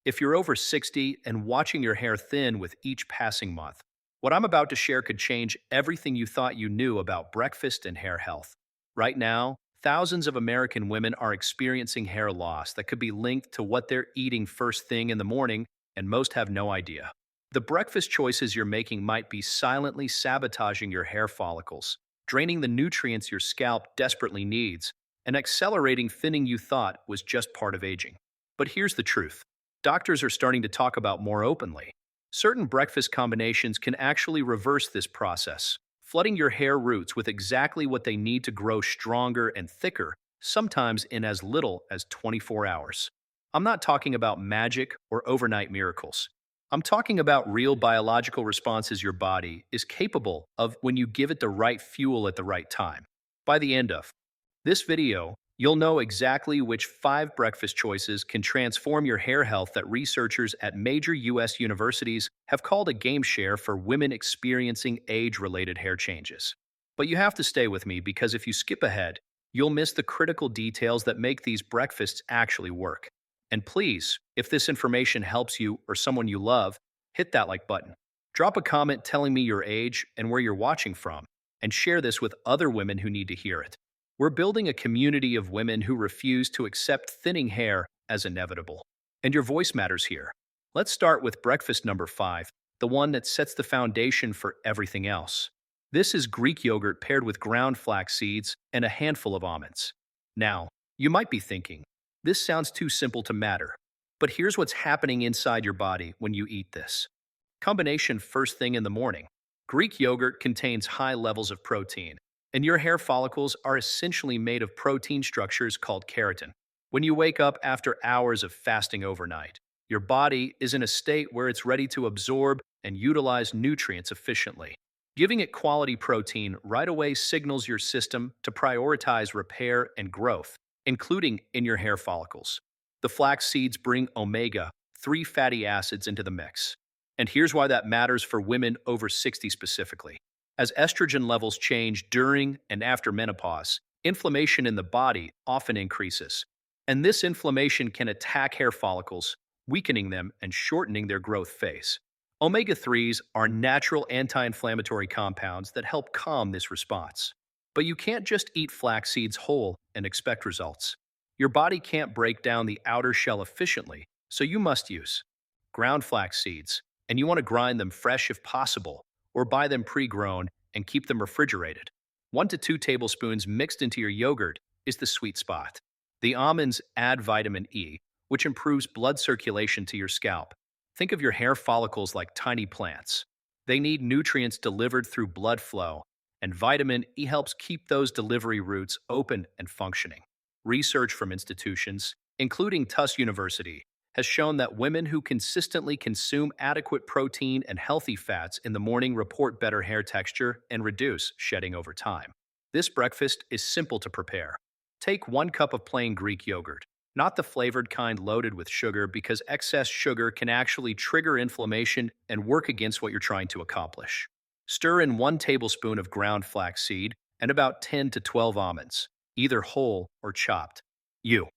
If you're over 60 and watching your hair thin with each passing month, what I'm about to share could change everything you thought you knew about breakfast and hair health. Right now, thousands of American women are experiencing hair loss that could be linked to what they're eating first thing in the morning, and most have no idea. The breakfast choices you're making might be silently sabotaging your hair follicles, draining the nutrients your scalp desperately needs, and accelerating thinning you thought was just part of aging. But here's the truth. Doctors are starting to talk about more openly. Certain breakfast combinations can actually reverse this process, flooding your hair roots with exactly what they need to grow stronger and thicker, sometimes in as little as 24 hours. I'm not talking about magic or overnight miracles. I'm talking about real biological responses your body is capable of when you give it the right fuel at the right time. By the end of this video, you'll know exactly which 5 breakfast choices can transform your hair health that researchers at major US universities have called a game changer for women experiencing age-related hair changes. But you have to stay with me because if you skip ahead, you'll miss the critical details that make these breakfasts actually work. And please, if this information helps you or someone you love, hit that like button. Drop a comment telling me your age and where you're watching from, and share this with other women who need to hear it. We're building a community of women who refuse to accept thinning hair as inevitable. And your voice matters here. Let's start with breakfast number 5, the one that sets the foundation for everything else. This is Greek yogurt paired with ground flax seeds and a handful of almonds. Now, you might be thinking, this sounds too simple to matter. But here's what's happening inside your body when you eat this. Combination first thing in the morning. Greek yogurt contains high levels of protein, and your hair follicles are essentially made of protein structures called keratin. When you wake up after hours of fasting overnight, your body is in a state where it's ready to absorb and utilize nutrients efficiently. Giving it quality protein right away signals your system to prioritize repair and growth, including in your hair follicles. The flax seeds bring omega-3 fatty acids into the mix. And here's why that matters for women over 60 specifically. As estrogen levels change during and after menopause, inflammation in the body often increases. And this inflammation can attack hair follicles, weakening them and shortening their growth phase. Omega-3s are natural anti-inflammatory compounds that help calm this response. But you can't just eat flax seeds whole and expect results. Your body can't break down the outer shell efficiently, so you must use ground flax seeds, and you want to grind them fresh if possible, or buy them pre-grown and keep them refrigerated. 1 to 2 tablespoons mixed into your yogurt is the sweet spot. The almonds add vitamin E, which improves blood circulation to your scalp. Think of your hair follicles like tiny plants. They need nutrients delivered through blood flow, and vitamin E helps keep those delivery routes open and functioning. Research from institutions, including Tufts University, has shown that women who consistently consume adequate protein and healthy fats in the morning report better hair texture and reduce shedding over time. This breakfast is simple to prepare. Take 1 cup of plain Greek yogurt, not the flavored kind loaded with sugar because excess sugar can actually trigger inflammation and work against what you're trying to accomplish. Stir in 1 tablespoon of ground flaxseed and about 10 to 12 almonds, either whole or chopped. You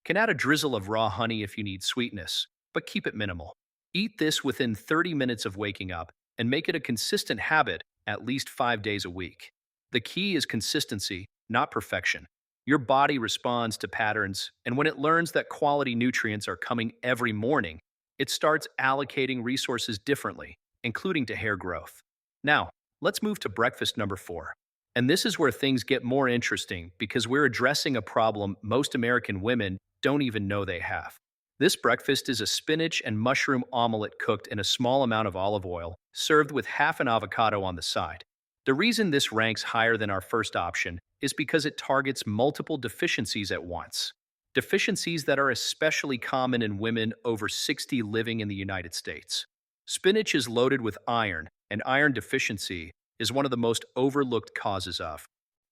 can add a drizzle of raw honey if you need sweetness, but keep it minimal. Eat this within 30 minutes of waking up and make it a consistent habit at least 5 days a week. The key is consistency, not perfection. Your body responds to patterns, and when it learns that quality nutrients are coming every morning, it starts allocating resources differently, including to hair growth. Now, let's move to breakfast number 4. And this is where things get more interesting because we're addressing a problem most American women don't even know they have. This breakfast is a spinach and mushroom omelet cooked in a small amount of olive oil, served with half an avocado on the side. The reason this ranks higher than our first option is because it targets multiple deficiencies at once. Deficiencies that are especially common in women over 60 living in the United States. Spinach is loaded with iron, and iron deficiency is one of the most overlooked causes of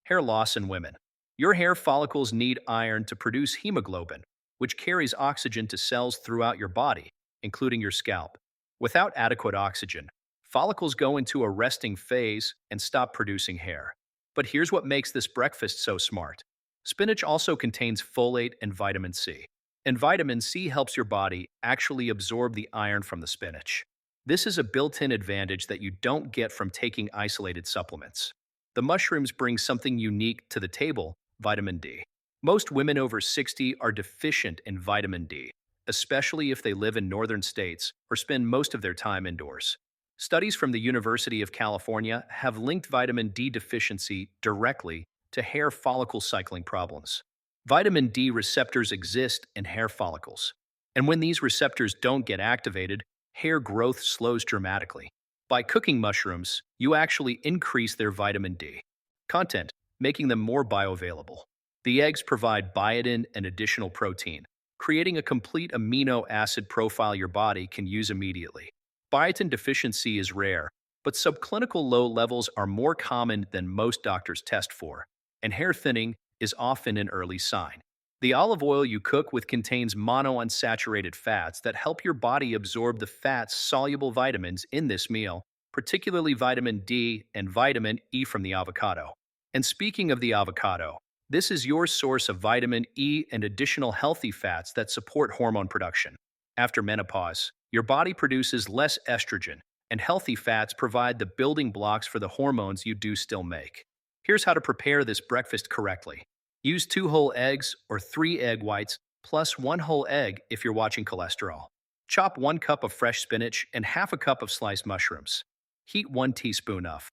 hair loss in women. Your hair follicles need iron to produce hemoglobin, which carries oxygen to cells throughout your body, including your scalp. Without adequate oxygen, follicles go into a resting phase and stop producing hair. But here's what makes this breakfast so smart. Spinach also contains folate and vitamin C. And vitamin C helps your body actually absorb the iron from the spinach. This is a built-in advantage that you don't get from taking isolated supplements. The mushrooms bring something unique to the table: vitamin D. Most women over 60 are deficient in vitamin D, especially if they live in northern states or spend most of their time indoors. Studies from the University of California have linked vitamin D deficiency directly to hair follicle cycling problems. Vitamin D receptors exist in hair follicles, and when these receptors don't get activated, hair growth slows dramatically. By cooking mushrooms, you actually increase their vitamin D content, making them more bioavailable. The eggs provide biotin and additional protein, creating a complete amino acid profile your body can use immediately. Biotin deficiency is rare, but subclinical low levels are more common than most doctors test for, and hair thinning is often an early sign. The olive oil you cook with contains monounsaturated fats that help your body absorb the fat-soluble vitamins in this meal, particularly vitamin D and vitamin E from the avocado. And speaking of the avocado, this is your source of vitamin E and additional healthy fats that support hormone production. After menopause, your body produces less estrogen, and healthy fats provide the building blocks for the hormones you do still make. Here's how to prepare this breakfast correctly. Use 2 whole eggs or 3 egg whites plus 1 whole egg if you're watching cholesterol. Chop 1 cup of fresh spinach and half a cup of sliced mushrooms. Heat 1 teaspoon of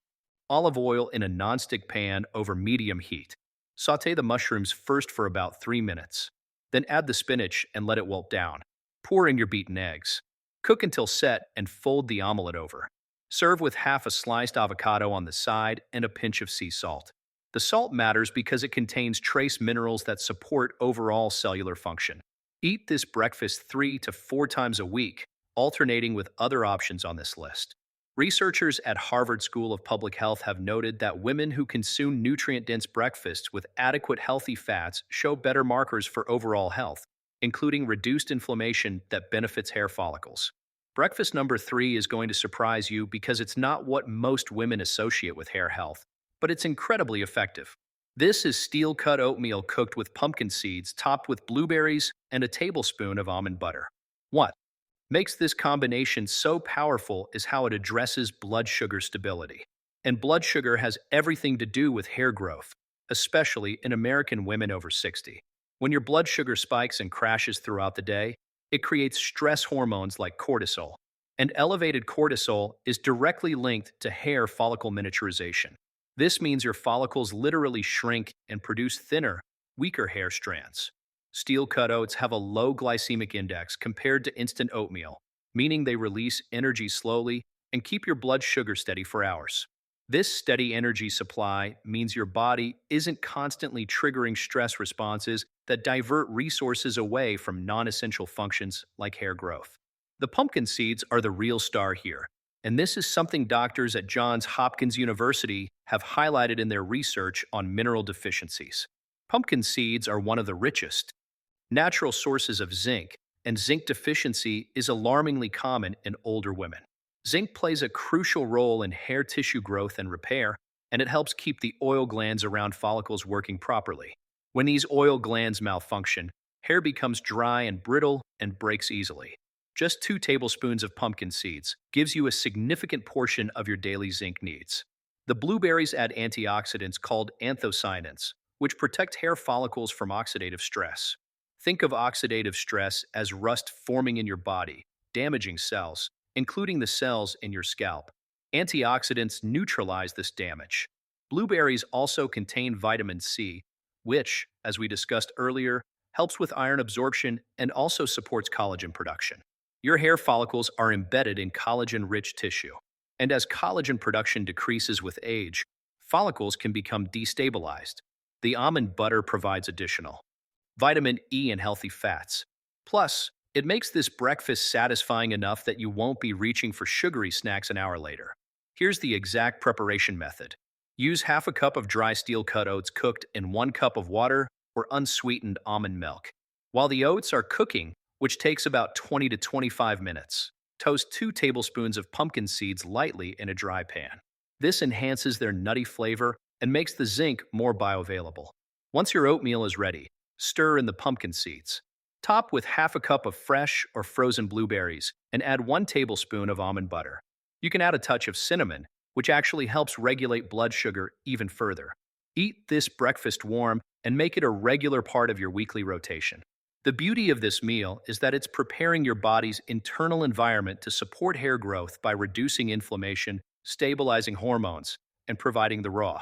olive oil in a nonstick pan over medium heat. Sauté the mushrooms first for about 3 minutes. Then add the spinach and let it wilt down. Pour in your beaten eggs. Cook until set and fold the omelet over. Serve with half a sliced avocado on the side and a pinch of sea salt. The salt matters because it contains trace minerals that support overall cellular function. Eat this breakfast 3 to 4 times a week, alternating with other options on this list. Researchers at Harvard School of Public Health have noted that women who consume nutrient-dense breakfasts with adequate healthy fats show better markers for overall health, including reduced inflammation that benefits hair follicles. Breakfast number 3 is going to surprise you because it's not what most women associate with hair health, but it's incredibly effective. This is steel-cut oatmeal cooked with pumpkin seeds topped with blueberries and a tablespoon of almond butter. What makes this combination so powerful is how it addresses blood sugar stability. And blood sugar has everything to do with hair growth, especially in American women over 60. When your blood sugar spikes and crashes throughout the day, it creates stress hormones like cortisol. And elevated cortisol is directly linked to hair follicle miniaturization. This means your follicles literally shrink and produce thinner, weaker hair strands. Steel-cut oats have a low glycemic index compared to instant oatmeal, meaning they release energy slowly and keep your blood sugar steady for hours. This steady energy supply means your body isn't constantly triggering stress responses that divert resources away from non-essential functions like hair growth. The pumpkin seeds are the real star here, and this is something doctors at Johns Hopkins University have highlighted in their research on mineral deficiencies. Pumpkin seeds are one of the richest natural sources of zinc, and zinc deficiency is alarmingly common in older women. Zinc plays a crucial role in hair tissue growth and repair, and it helps keep the oil glands around follicles working properly. When these oil glands malfunction, hair becomes dry and brittle and breaks easily. Just 2 tablespoons of pumpkin seeds gives you a significant portion of your daily zinc needs. The blueberries add antioxidants called anthocyanins, which protect hair follicles from oxidative stress. Think of oxidative stress as rust forming in your body, damaging cells, including the cells in your scalp. Antioxidants neutralize this damage. Blueberries also contain vitamin C, which, as we discussed earlier, helps with iron absorption and also supports collagen production. Your hair follicles are embedded in collagen-rich tissue, and as collagen production decreases with age, follicles can become destabilized. The almond butter provides additional vitamin E and healthy fats. Plus, it makes this breakfast satisfying enough that you won't be reaching for sugary snacks an hour later. Here's the exact preparation method. Use half a cup of dry steel-cut oats cooked in 1 cup of water or unsweetened almond milk. While the oats are cooking, which takes about 20 to 25 minutes, toast 2 tablespoons of pumpkin seeds lightly in a dry pan. This enhances their nutty flavor and makes the zinc more bioavailable. Once your oatmeal is ready, stir in the pumpkin seeds. Top with half a cup of fresh or frozen blueberries and add 1 tablespoon of almond butter. You can add a touch of cinnamon, which actually helps regulate blood sugar even further. Eat this breakfast warm and make it a regular part of your weekly rotation. The beauty of this meal is that it's preparing your body's internal environment to support hair growth by reducing inflammation, stabilizing hormones, and providing the raw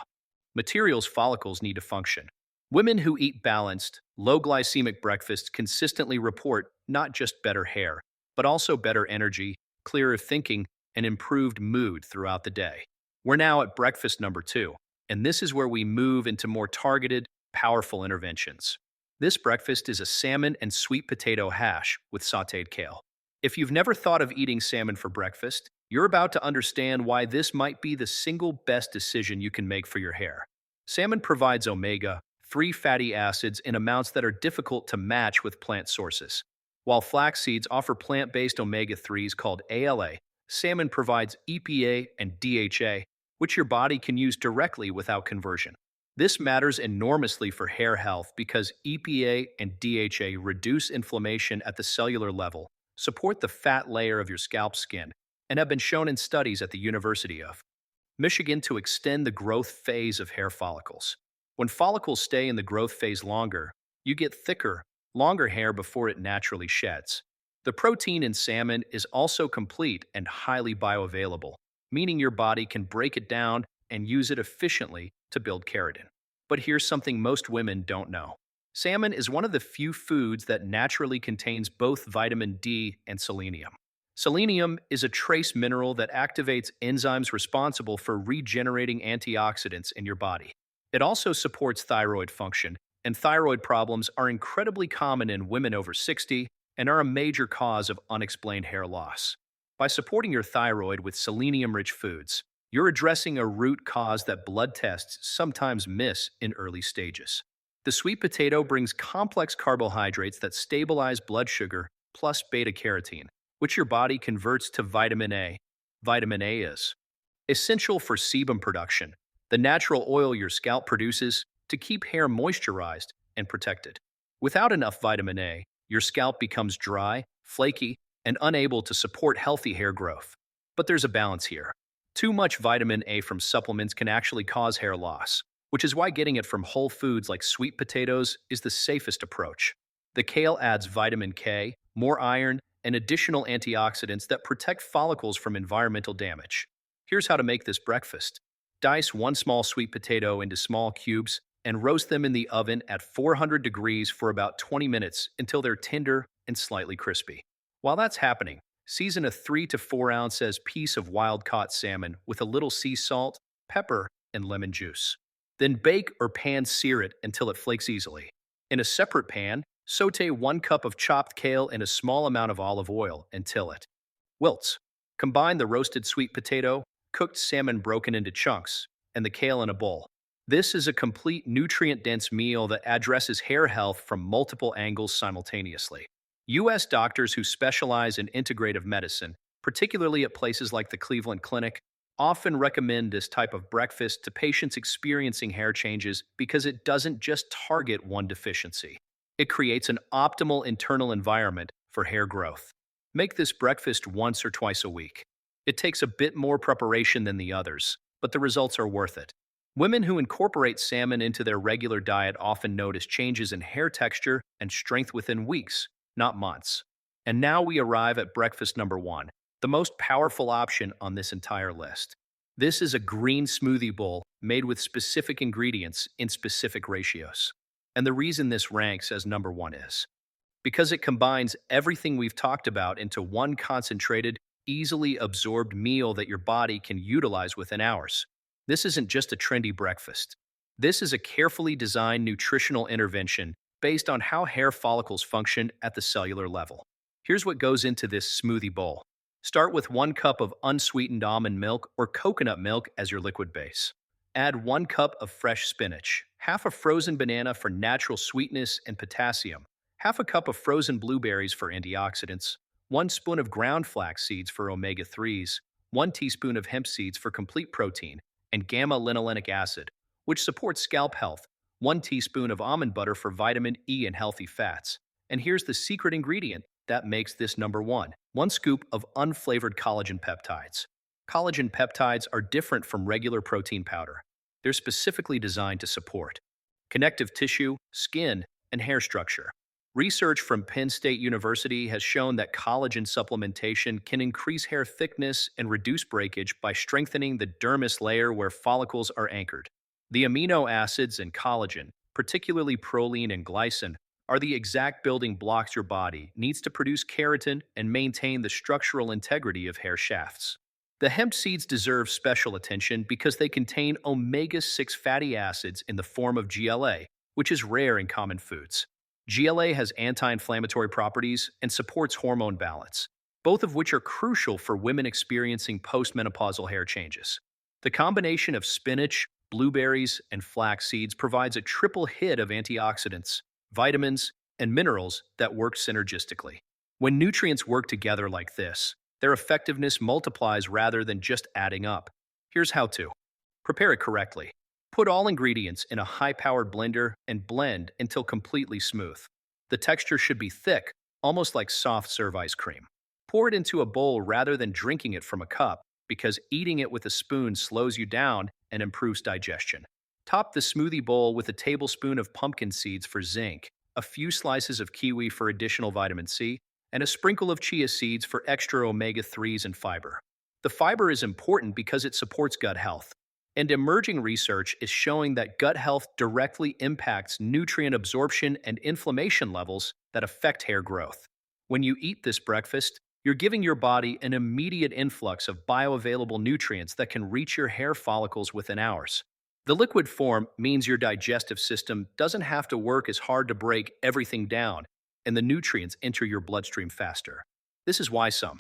materials follicles need to function. Women who eat balanced, low glycemic breakfasts consistently report not just better hair, but also better energy, clearer thinking, and improved mood throughout the day. We're now at breakfast number 2, and this is where we move into more targeted, powerful interventions. This breakfast is a salmon and sweet potato hash with sautéed kale. If you've never thought of eating salmon for breakfast, you're about to understand why this might be the single best decision you can make for your hair. Salmon provides omega-3 fatty acids in amounts that are difficult to match with plant sources. While flax seeds offer plant-based omega-3s called ALA, salmon provides EPA and DHA, which your body can use directly without conversion. This matters enormously for hair health because EPA and DHA reduce inflammation at the cellular level, support the fat layer of your scalp skin, and have been shown in studies at the University of Michigan to extend the growth phase of hair follicles. When follicles stay in the growth phase longer, you get thicker, longer hair before it naturally sheds. The protein in salmon is also complete and highly bioavailable, meaning your body can break it down and use it efficiently to build keratin. But here's something most women don't know. Salmon is one of the few foods that naturally contains both vitamin D and selenium. Selenium is a trace mineral that activates enzymes responsible for regenerating antioxidants in your body. It also supports thyroid function, and thyroid problems are incredibly common in women over 60 and are a major cause of unexplained hair loss. By supporting your thyroid with selenium-rich foods, you're addressing a root cause that blood tests sometimes miss in early stages. The sweet potato brings complex carbohydrates that stabilize blood sugar plus beta-carotene, which your body converts to vitamin A. Vitamin A is essential for sebum production, the natural oil your scalp produces to keep hair moisturized and protected. Without enough vitamin A, your scalp becomes dry, flaky, and unable to support healthy hair growth. But there's a balance here. Too much vitamin A from supplements can actually cause hair loss, which is why getting it from whole foods like sweet potatoes is the safest approach. The kale adds vitamin K, more iron, and additional antioxidants that protect follicles from environmental damage. Here's how to make this breakfast. Dice 1 small sweet potato into small cubes and roast them in the oven at 400 degrees for about 20 minutes until they're tender and slightly crispy. While that's happening, season a 3 to 4 ounces piece of wild-caught salmon with a little sea salt, pepper, and lemon juice. Then bake or pan-sear it until it flakes easily. In a separate pan, sauté 1 cup of chopped kale in a small amount of olive oil until it wilts. Combine the roasted sweet potato, cooked salmon broken into chunks, and the kale in a bowl. This is a complete nutrient-dense meal that addresses hair health from multiple angles simultaneously. U.S. doctors who specialize in integrative medicine, particularly at places like the Cleveland Clinic, often recommend this type of breakfast to patients experiencing hair changes because it doesn't just target one deficiency. It creates an optimal internal environment for hair growth. Make this breakfast once or twice a week. It takes a bit more preparation than the others, but the results are worth it. Women who incorporate salmon into their regular diet often notice changes in hair texture and strength within weeks, not months. And now we arrive at breakfast number 1, the most powerful option on this entire list. This is a green smoothie bowl made with specific ingredients in specific ratios. And the reason this ranks as number 1 is because it combines everything we've talked about into one concentrated, easily absorbed meal that your body can utilize within hours. This isn't just a trendy breakfast. This is a carefully designed nutritional intervention based on how hair follicles function at the cellular level. Here's what goes into this smoothie bowl. Start with 1 cup of unsweetened almond milk or coconut milk as your liquid base. Add 1 cup of fresh spinach, half a frozen banana for natural sweetness and potassium, half a cup of frozen blueberries for antioxidants, 1 spoon of ground flax seeds for omega-3s, 1 teaspoon of hemp seeds for complete protein, and gamma-linolenic acid, which supports scalp health, 1 teaspoon of almond butter for vitamin E and healthy fats, And here's the secret ingredient that makes this number one: 1 scoop of unflavored collagen peptides. Collagen peptides are different from regular protein powder. They're specifically designed to support connective tissue, skin, and hair structure. Research from Penn State University has shown that collagen supplementation can increase hair thickness and reduce breakage by strengthening the dermis layer where follicles are anchored. The amino acids in collagen, particularly proline and glycine, are the exact building blocks your body needs to produce keratin and maintain the structural integrity of hair shafts. The hemp seeds deserve special attention because they contain omega-6 fatty acids in the form of GLA, which is rare in common foods. GLA has anti-inflammatory properties and supports hormone balance, both of which are crucial for women experiencing postmenopausal hair changes. The combination of spinach, blueberries, and flax seeds provides a triple hit of antioxidants, vitamins, and minerals that work synergistically. When nutrients work together like this, their effectiveness multiplies rather than just adding up. Here's how to prepare it correctly. Put all ingredients in a high-powered blender and blend until completely smooth. The texture should be thick, almost like soft serve ice cream. Pour it into a bowl rather than drinking it from a cup, because eating it with a spoon slows you down and improves digestion. Top the smoothie bowl with a tablespoon of pumpkin seeds for zinc, a few slices of kiwi for additional vitamin C, and a sprinkle of chia seeds for extra omega-3s and fiber. The fiber is important because it supports gut health. And emerging research is showing that gut health directly impacts nutrient absorption and inflammation levels that affect hair growth. When you eat this breakfast, you're giving your body an immediate influx of bioavailable nutrients that can reach your hair follicles within hours. The liquid form means your digestive system doesn't have to work as hard to break everything down, and the nutrients enter your bloodstream faster. This is why some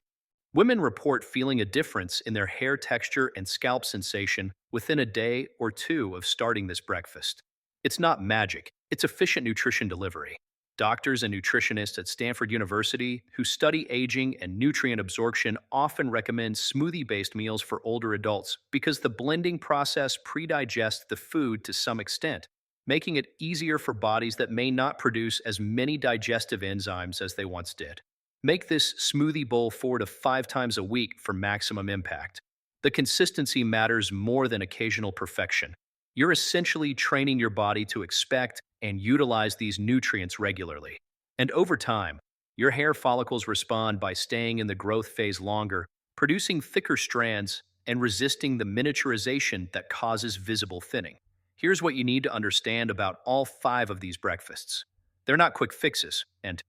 women report feeling a difference in their hair texture and scalp sensation within a day or two of starting this breakfast. It's not magic, it's efficient nutrition delivery. Doctors and nutritionists at Stanford University who study aging and nutrient absorption often recommend smoothie-based meals for older adults because the blending process pre-digests the food to some extent, making it easier for bodies that may not produce as many digestive enzymes as they once did. Make this smoothie bowl 4 to 5 times a week for maximum impact. The consistency matters more than occasional perfection. You're essentially training your body to expect and utilize these nutrients regularly. And over time, your hair follicles respond by staying in the growth phase longer, producing thicker strands, and resisting the miniaturization that causes visible thinning. Here's what you need to understand about all 5 of these breakfasts. They're not quick fixes, and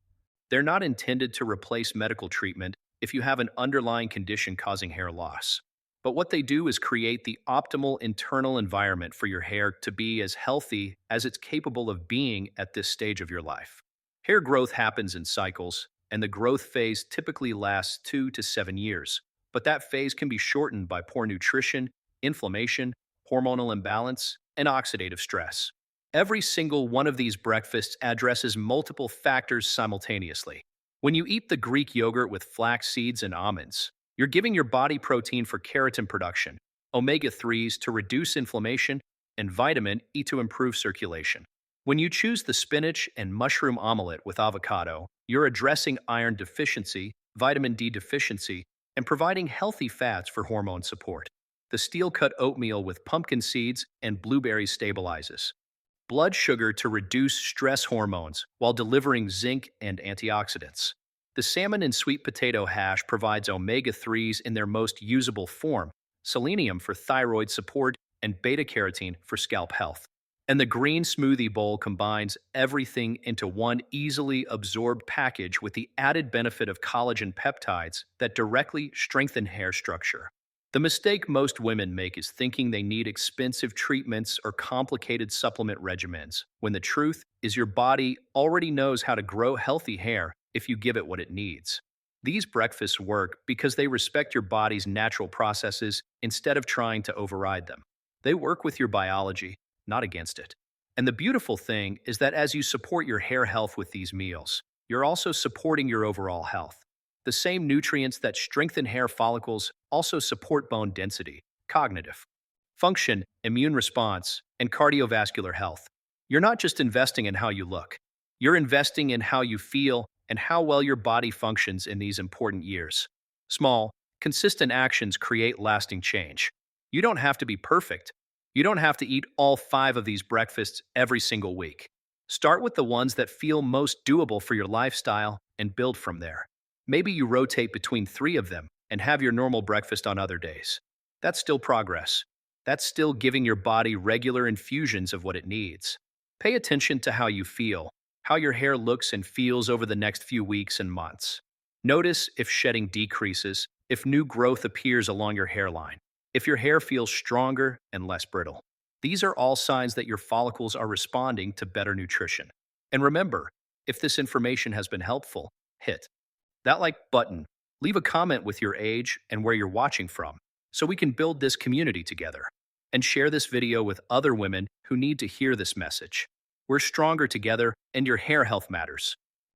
they're not intended to replace medical treatment if you have an underlying condition causing hair loss. But what they do is create the optimal internal environment for your hair to be as healthy as it's capable of being at this stage of your life. Hair growth happens in cycles, and the growth phase typically lasts 2 to 7 years. But that phase can be shortened by poor nutrition, inflammation, hormonal imbalance, and oxidative stress. Every single one of these breakfasts addresses multiple factors simultaneously. When you eat the Greek yogurt with flax seeds and almonds, you're giving your body protein for keratin production, omega-3s to reduce inflammation, and vitamin E to improve circulation. When you choose the spinach and mushroom omelet with avocado, you're addressing iron deficiency, vitamin D deficiency, and providing healthy fats for hormone support. The steel-cut oatmeal with pumpkin seeds and blueberries stabilizes blood sugar to reduce stress hormones while delivering zinc and antioxidants. The salmon and sweet potato hash provides omega-3s in their most usable form, selenium for thyroid support, and beta-carotene for scalp health. And the green smoothie bowl combines everything into one easily absorbed package with the added benefit of collagen peptides that directly strengthen hair structure. The mistake most women make is thinking they need expensive treatments or complicated supplement regimens, when the truth is your body already knows how to grow healthy hair if you give it what it needs. These breakfasts work because they respect your body's natural processes instead of trying to override them. They work with your biology, not against it. And the beautiful thing is that as you support your hair health with these meals, you're also supporting your overall health. The same nutrients that strengthen hair follicles also support bone density, cognitive function, immune response, and cardiovascular health. You're not just investing in how you look. You're investing in how you feel and how well your body functions in these important years. Small, consistent actions create lasting change. You don't have to be perfect. You don't have to eat all 5 of these breakfasts every single week. Start with the ones that feel most doable for your lifestyle and build from there. Maybe you rotate between 3 of them and have your normal breakfast on other days. That's still progress. That's still giving your body regular infusions of what it needs. Pay attention to how you feel, how your hair looks and feels over the next few weeks and months. Notice if shedding decreases, if new growth appears along your hairline, if your hair feels stronger and less brittle. These are all signs that your follicles are responding to better nutrition. And remember, if this information has been helpful, hit that like button, leave a comment with your age and where you're watching from, so we can build this community together. And share this video with other women who need to hear this message. We're stronger together, and your hair health matters.